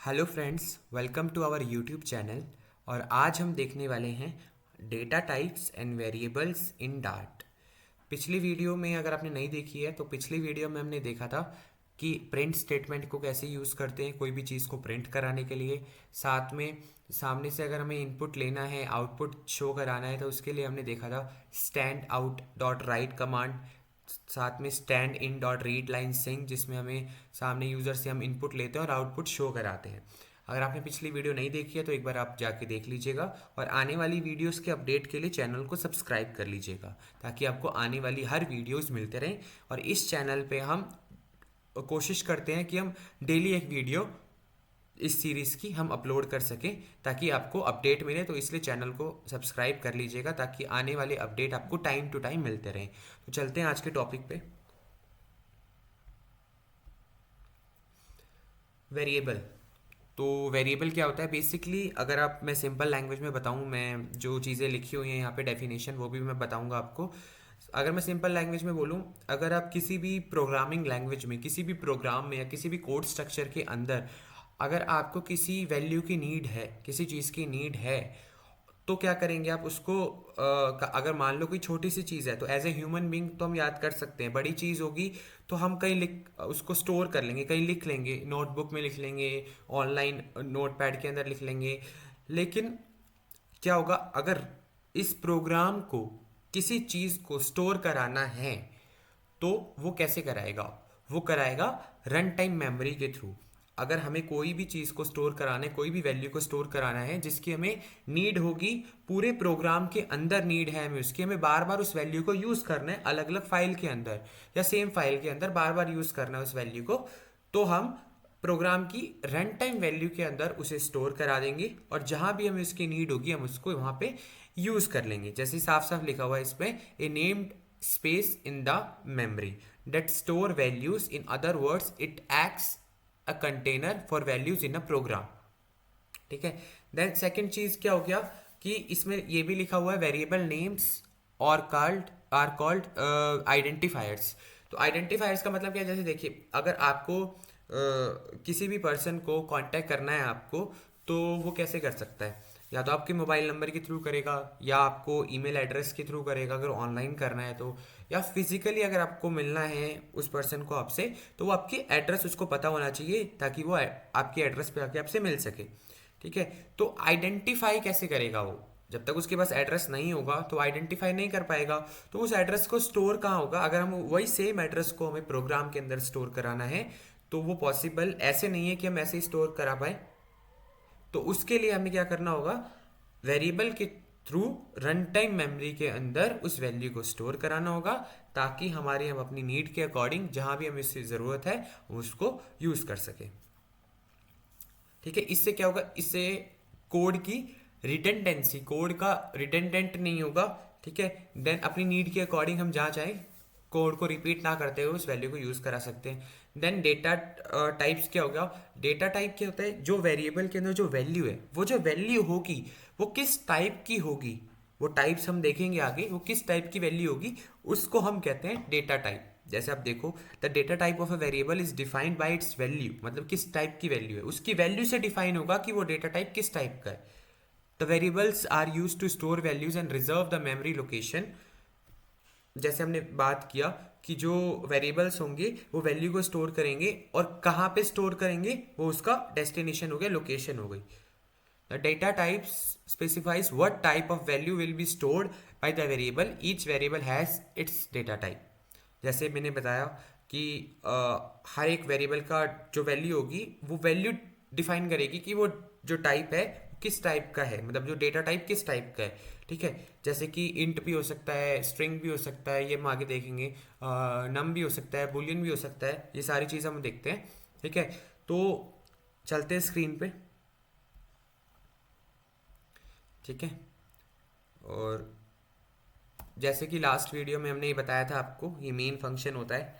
Hello friends, welcome to our YouTube channel. और आज हम देखने वाले हैं data types and variables in Dart. पिछली वीडियो में अगर आपने नहीं देखी है तो पिछली वीडियो में हमने देखा था कि प्रिंट स्टेटमेंट को कैसे यूज़ करते हैं कोई भी चीज़ को प्रिंट कराने के लिए। साथ में सामने से अगर हमें इनपुट लेना है, आउटपुट शो कराना है, तो उसके लिए हमने देखा था stand out dot write command, साथ में stand in dot read line sync, जिसमें हमें सामने यूज़र से हम इनपुट लेते हैं और आउटपुट शो कराते हैं। अगर आपने पिछली वीडियो नहीं देखी है तो एक बार आप जाके देख लीजिएगा और आने वाली वीडियोस के अपडेट के लिए चैनल को सब्सक्राइब कर लीजिएगा ताकि आपको आने वाली हर वीडियोस मिलते रहें। और इस चैनल पे हम कोशिश करते हैं कि हम डेली एक वीडियो इस सीरीज़ की हम अपलोड कर सकें ताकि आपको अपडेट मिले। तो इसलिए चैनल को सब्सक्राइब कर लीजिएगा ताकि आने वाले अपडेट आपको टाइम टू टाइम मिलते रहें। तो चलते हैं आज के टॉपिक पे। वेरिएबल। तो वेरिएबल क्या होता है बेसिकली, अगर आप मैं सिंपल लैंग्वेज में बताऊं, मैं जो चीज़ें लिखी हुई हैं यहाँ पे डेफिनेशन वो भी मैं बताऊंगा आपको। अगर मैं सिंपल लैंग्वेज में बोलूं, अगर आप किसी भी प्रोग्रामिंग लैंग्वेज में, किसी भी प्रोग्राम में या किसी भी कोड स्ट्रक्चर के अंदर अगर आपको किसी वैल्यू की नीड है, किसी चीज़ की नीड है, तो क्या करेंगे आप उसको अगर मान लो कोई छोटी सी चीज़ है तो एज ए ह्यूमन बींग तो हम याद कर सकते हैं। बड़ी चीज़ होगी तो हम कहीं लिख उसको स्टोर कर लेंगे, कहीं लिख लेंगे, नोटबुक में लिख लेंगे, ऑनलाइन नोट पैड के अंदर लिख लेंगे। लेकिन क्या होगा अगर इस प्रोग्राम को किसी चीज़ को स्टोर कराना है तो वो कैसे कराएगा? वो कराएगा रन टाइम मेमोरी के थ्रू। अगर हमें कोई भी चीज़ को स्टोर कराना है, कोई भी वैल्यू को स्टोर कराना है जिसकी हमें नीड होगी, पूरे प्रोग्राम के अंदर नीड है हमें उसकी, हमें बार बार उस वैल्यू को यूज़ करना है अलग अलग फाइल के अंदर या सेम फाइल के अंदर बार बार यूज़ करना है उस वैल्यू को, तो हम प्रोग्राम की रन टाइम वैल्यू के अंदर उसे स्टोर करा देंगे और जहां भी हमें उसकी नीड होगी हम उसको वहां पे यूज़ कर लेंगे। जैसे साफ साफ लिखा हुआ है इसमें, ए named space in the memory that store values. In other words, it acts a container for values in a program। ठीक है। देन सेकंड चीज क्या हो गया कि इसमें ये भी लिखा हुआ है वेरिएबल नेम्स और कॉल्ड आइडेंटिफायर्स। तो आइडेंटिफायर्स का मतलब क्या है? जैसे देखिए, अगर आपको किसी भी पर्सन को कांटेक्ट करना है आपको, तो वो कैसे कर सकता है? या तो आपके मोबाइल नंबर के थ्रू करेगा या आपको ईमेल एड्रेस के थ्रू करेगा अगर ऑनलाइन करना है तो, या फिजिकली अगर आपको मिलना है उस पर्सन को आपसे, तो वो आपकी एड्रेस उसको पता होना चाहिए ताकि वो आपके एड्रेस पे आके आपसे मिल सके। ठीक है। तो आइडेंटिफाई कैसे करेगा वो? जब तक उसके पास एड्रेस नहीं होगा तो आइडेंटिफाई नहीं कर पाएगा। तो उस एड्रेस को स्टोर कहाँ होगा? अगर हम वही सेम एड्रेस को हमें प्रोग्राम के अंदर स्टोर कराना है तो वो पॉसिबल ऐसे नहीं है कि हम ऐसे ही स्टोर करा पाए। तो उसके लिए हमें क्या करना होगा? वेरिएबल के थ्रू रन टाइम मेमोरी के अंदर उस वैल्यू को स्टोर कराना होगा ताकि हमारे हम अपनी नीड के अकॉर्डिंग जहां भी हमें इसकी ज़रूरत है उसको यूज़ कर सके। ठीक है। इससे क्या होगा? इससे कोड की रिडंडेंसी, कोड का रिडंडेंट नहीं होगा। ठीक है। देन अपनी नीड के अकॉर्डिंग हम जहाँ चाहें कोड को रिपीट ना करते हुए उस वैल्यू को यूज़ करा सकते हैं। देन डेटा टाइप्स क्या होगा? डेटा टाइप क्या होता है? जो वेरिएबल के अंदर जो वैल्यू है, वो जो वैल्यू होगी वो किस टाइप की होगी, वो टाइप्स हम देखेंगे आगे, वो किस टाइप की वैल्यू होगी उसको हम कहते हैं डेटा टाइप। जैसे आप देखो, the data type of a variable is defined by it's value, मतलब किस टाइप की वैल्यू है, उसकी वैल्यू से डिफाइन होगा कि वो डेटा टाइप किस टाइप का है। The variables are use to store values and reserve the memory location. जैसे हमने बात किया कि जो वेरिएबल्स होंगे वो वैल्यू को स्टोर करेंगे और कहाँ पे स्टोर करेंगे, वो उसका डेस्टिनेशन हो गया, लोकेशन हो गई। The data types specifies what type of value will be stored by the variable. Each variable has its data type. जैसे मैंने बताया कि हर एक वेरिएबल का जो वैल्यू होगी वो वैल्यू डिफाइन करेगी कि वो जो टाइप है किस टाइप का है, मतलब जो डेटा टाइप किस टाइप का है। ठीक है। जैसे कि इंट भी हो सकता है, स्ट्रिंग भी हो सकता है, ये हम आगे देखेंगे, नम भी हो सकता है, बुलियन भी हो सकता है, ये सारी चीज़ हम देखते हैं। ठीक है। तो चलते हैं स्क्रीन पे। ठीक है। और जैसे कि लास्ट वीडियो में हमने ये बताया था आपको, ये मेन फंक्शन होता है।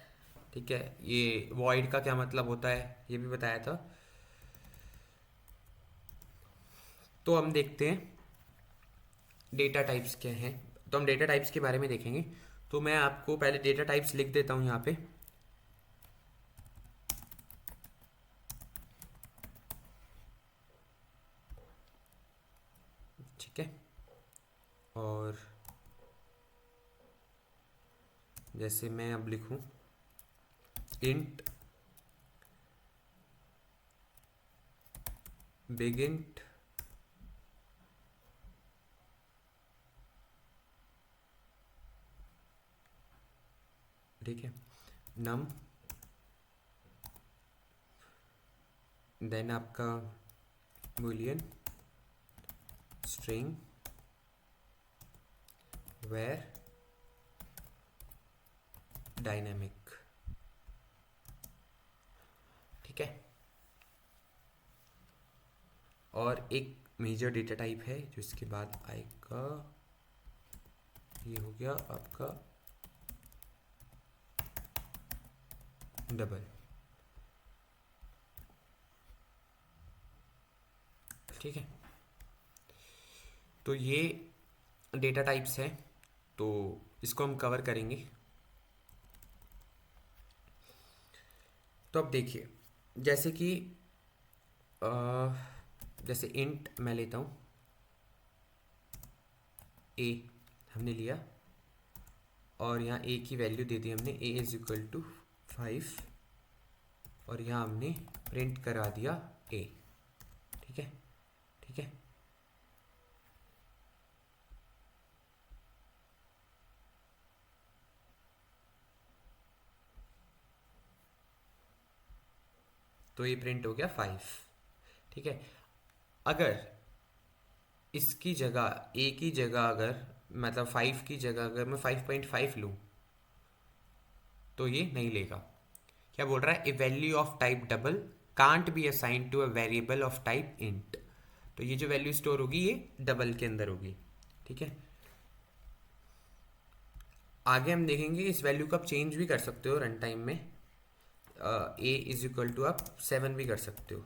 ठीक है। ये वॉइड का क्या मतलब होता है ये भी बताया था। तो हम देखते हैं डेटा टाइप्स क्या हैं। तो हम डेटा टाइप्स के बारे में देखेंगे। तो मैं आपको पहले डेटा टाइप्स लिख देता हूँ यहाँ पे। ठीक है। और जैसे मैं अब लिखूं इंट बिग इंट ठीक है नम, देन आपका बूलियन स्ट्रिंग वेर डायनामिक, ठीक है। और एक मेजर डेटा टाइप है जो इसके बाद आएगा, ये हो गया आपका डबल, ठीक है। तो ये डेटा टाइप्स हैं, तो इसको हम कवर करेंगे। तो अब देखिए, जैसे कि अ, जैसे इंट मैं लेता हूँ ए, हमने लिया और यहाँ ए की वैल्यू दे दी हमने, ए इज इक्वल टू 5, और यहाँ हमने प्रिंट करा दिया ए, ठीक है, ठीक है। तो ये प्रिंट हो गया 5, ठीक है। अगर इसकी जगह ए की जगह अगर मतलब 5 की जगह अगर मैं 5.5 लूँ तो ये नहीं लेगा। क्या बोल रहा है, a value of type double can't be assign to a variable of type int. तो ये जो वैल्यू स्टोर होगी ये डबल के अंदर होगी, ठीक है। आगे हम देखेंगे इस वैल्यू को आप चेंज भी कर सकते हो रन टाइम में, ए इज इक्वल टू आप 7 भी कर सकते हो,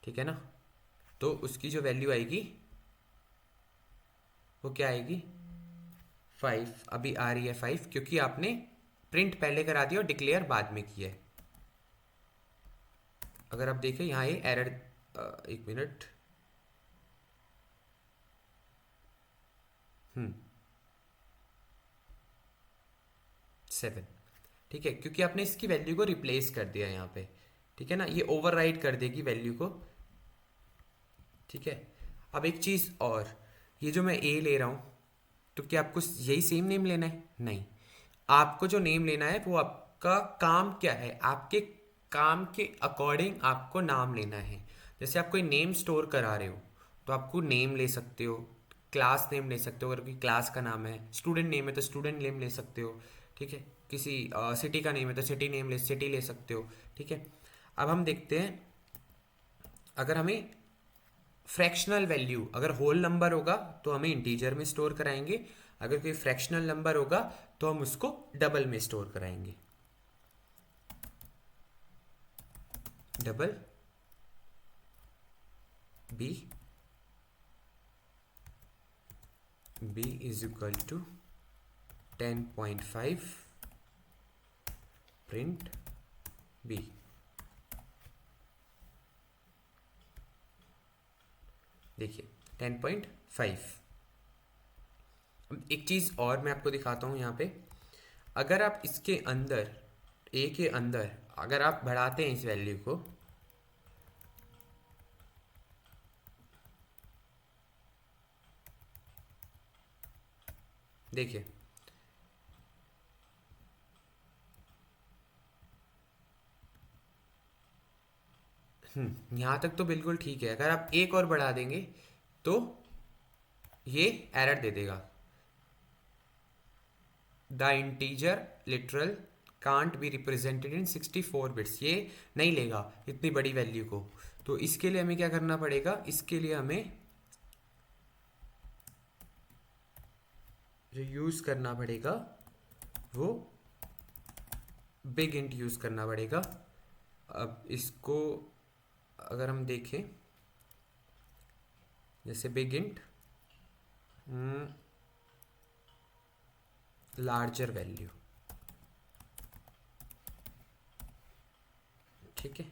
ठीक है ना। तो उसकी जो वैल्यू आएगी वो क्या आएगी, 5। अभी आ रही है 5 क्योंकि आपने प्रिंट पहले करा दिया और डिक्लेयर बाद में किया है। अगर आप देखें यहाँ ये एरर, एक मिनट, 7, ठीक है, क्योंकि आपने इसकी वैल्यू को रिप्लेस कर दिया यहाँ पे, ठीक है ना। ये ओवरराइड कर देगी वैल्यू को, ठीक है। अब एक चीज़ और, ये जो मैं ए ले रहा हूँ तो क्या आपको यही सेम नेम लेना है, नहीं। आपको जो नेम लेना है वो आपका काम क्या है, आपके काम के अकॉर्डिंग आपको नाम लेना है। जैसे आप कोई नेम स्टोर करा रहे हो तो आपको नेम ले सकते हो, क्लास नेम ले सकते हो, अगर कोई क्लास का नाम है, स्टूडेंट नेम है तो स्टूडेंट नेम ले सकते हो, ठीक है। किसी सिटी का नेम है तो सिटी ले सकते हो, ठीक है। अब हम देखते हैं, अगर हमें फ्रैक्शनल वैल्यू, अगर होल नंबर होगा तो हमें इंटीजर में स्टोर कराएंगे, अगर कोई फ्रैक्शनल नंबर होगा तो हम उसको डबल में स्टोर कराएंगे। Double B B is equal to 10.5 print B, देखिए 10.5। एक चीज़ और मैं आपको दिखाता हूँ यहाँ पे, अगर आप इसके अंदर ए के अंदर अगर आप बढ़ाते हैं इस वैल्यू को, देखिए यहाँ तक तो बिल्कुल ठीक है। अगर आप एक और बढ़ा देंगे तो ये एरर दे देगा, the integer literal can't be represented in 64 bits, ये नहीं लेगा इतनी बड़ी वैल्यू को। तो इसके लिए हमें क्या करना पड़ेगा, इसके लिए हमें जो यूज़ करना पड़ेगा वो बिग इंट यूज़ करना पड़ेगा। अब इसको अगर हम देखें, जैसे बिग इंट लार्जर वैल्यू, ठीक है,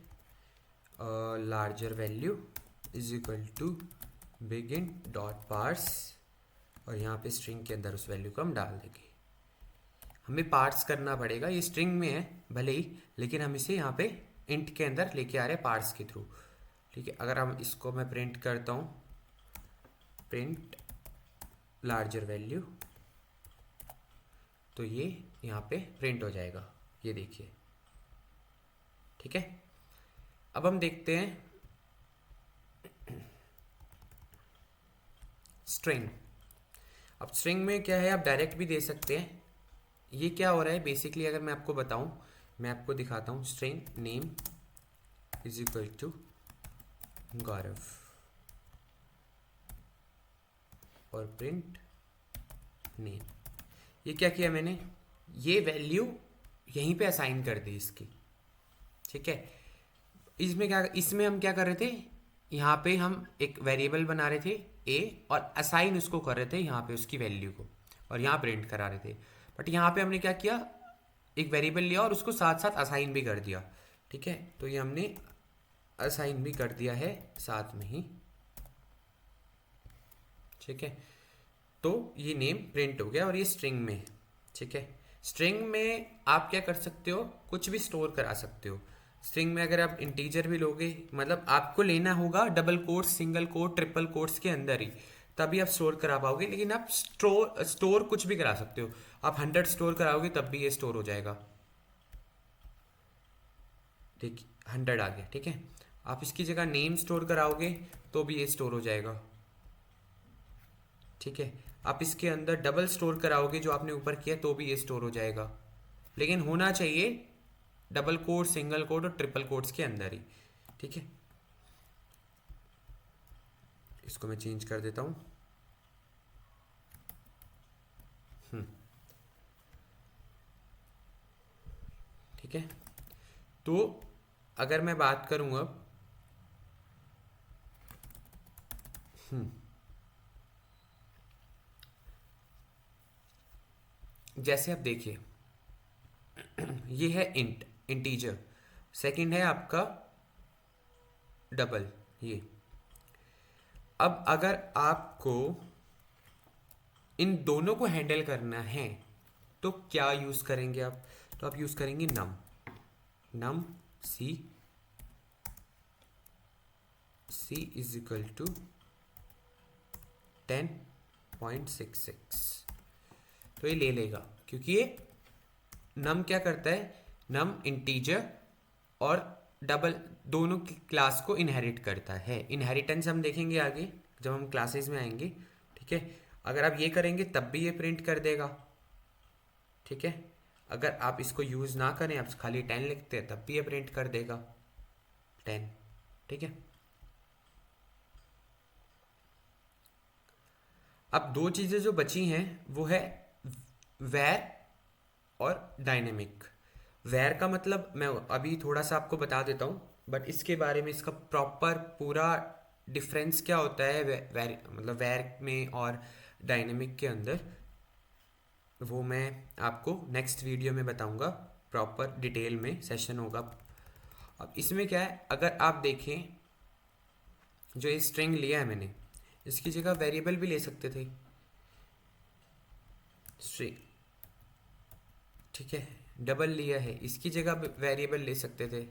larger value is equal to BigInt dot parse, और यहाँ पे स्ट्रिंग के अंदर उस वैल्यू को हम डाल देंगे। हमें पार्स करना पड़ेगा, ये स्ट्रिंग में है भले ही, लेकिन हम इसे यहाँ पे इंट के अंदर लेके आ रहे हैं पार्स के थ्रू। ठीक है, अगर हम इसको मैं प्रिंट करता हूँ, प्रिंट लार्जर वैल्यू, तो ये यहाँ पे प्रिंट हो जाएगा, ये देखिए। ठीक है, अब हम देखते हैं स्ट्रिंग। अब स्ट्रिंग में क्या है, आप डायरेक्ट भी दे सकते हैं। ये क्या हो रहा है बेसिकली, अगर मैं आपको बताऊं, मैं आपको दिखाता हूं। String name is equal to Gaurav और प्रिंट नेम। ये क्या किया मैंने, ये वैल्यू यहीं पे असाइन कर दी इसकी। ठीक है, इसमें हम क्या कर रहे थे, यहाँ पे हम एक वेरिएबल बना रहे थे ए, और असाइन उसको कर रहे थे यहाँ पे उसकी वैल्यू को, और यहाँ प्रिंट करा रहे थे। बट यहाँ पे हमने क्या किया, एक वेरिएबल लिया और उसको साथ साथ असाइन भी कर दिया। ठीक है, तो ये हमने असाइन भी कर दिया है साथ में ही। ठीक है, तो ये नेम प्रिंट हो गया और ये स्ट्रिंग में। ठीक है, स्ट्रिंग में आप क्या कर सकते हो, कुछ भी स्टोर करा सकते हो। स्ट्रिंग में अगर आप इंटीजर भी लोगे, मतलब आपको लेना होगा double quotes, single quote, triple quotes के अंदर ही, तभी आप स्टोर करा पाओगे। लेकिन आप स्टोर कुछ भी करा सकते हो। आप 100 स्टोर कराओगे तब भी ये स्टोर हो जाएगा। देखिए 100 आ गया। ठीक है, आप इसकी जगह नेम स्टोर कराओगे तो भी ये स्टोर हो जाएगा। ठीक है, आप इसके अंदर डबल स्टोर कराओगे जो आपने ऊपर किया तो भी ये स्टोर हो जाएगा। लेकिन होना चाहिए डबल कोट, सिंगल कोट और ट्रिपल कोट्स के अंदर ही। ठीक है, इसको मैं चेंज कर देता हूं। ठीक है, तो अगर मैं बात करूं अब, जैसे आप देखिए, ये है इंटीजर, सेकंड है आपका डबल। ये अब अगर आपको इन दोनों को हैंडल करना है तो क्या यूज करेंगे आप, तो आप यूज करेंगे नम सी इज इक्वल टू 10.66। तो ये ले लेगा, क्योंकि ये नम क्या करता है, नम इंटीजर और डबल दोनों क्लास को इनहेरिट करता है। इनहेरिटेंस हम देखेंगे आगे जब हम क्लासेस में आएंगे। ठीक है, अगर आप ये करेंगे तब भी ये प्रिंट कर देगा। ठीक है, अगर आप इसको यूज ना करें, आप खाली 10 लिखते हैं, तब भी ये प्रिंट कर देगा 10। ठीक है, अब दो चीजें जो बची हैं वो है वेर और डायनेमिक। वेर का मतलब मैं अभी थोड़ा सा आपको बता देता हूँ, बट इसके बारे में इसका प्रॉपर पूरा डिफरेंस क्या होता है वेर मतलब वेर में और डायनेमिक के अंदर, वो मैं आपको नेक्स्ट वीडियो में बताऊंगा। प्रॉपर डिटेल में सेशन होगा। अब इसमें क्या है, अगर आप देखें, जो ये स्ट्रिंग लिया है मैंने, इसकी जगह वेरिएबल भी ले सकते थे स्ट्रिंग। ठीक है, डबल लिया है, इसकी जगह वेरिएबल ले सकते थे।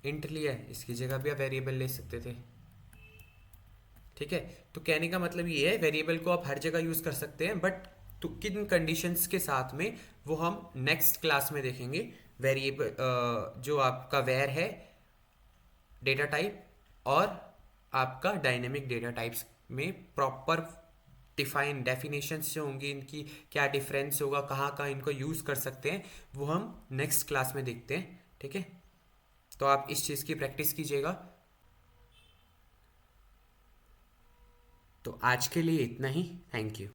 इंट लिया है, इसकी जगह भी आप वेरिएबल ले सकते थे। ठीक है, तो कहने का मतलब ये है, वेरिएबल को आप हर जगह यूज कर सकते हैं, बट तो किन कंडीशंस के साथ में वो हम नेक्स्ट क्लास में देखेंगे। वेरिएबल जो आपका वेर है डेटा टाइप, और आपका डायनेमिक डेटा टाइप्स में प्रॉपर डेफिनेशंस जो होंगी, इनकी क्या डिफरेंस होगा, कहाँ कहाँ इनको यूज कर सकते हैं, वो हम नेक्स्ट क्लास में देखते हैं। ठीक है, तो आप इस चीज़ की प्रैक्टिस कीजिएगा। तो आज के लिए इतना ही। Thank you.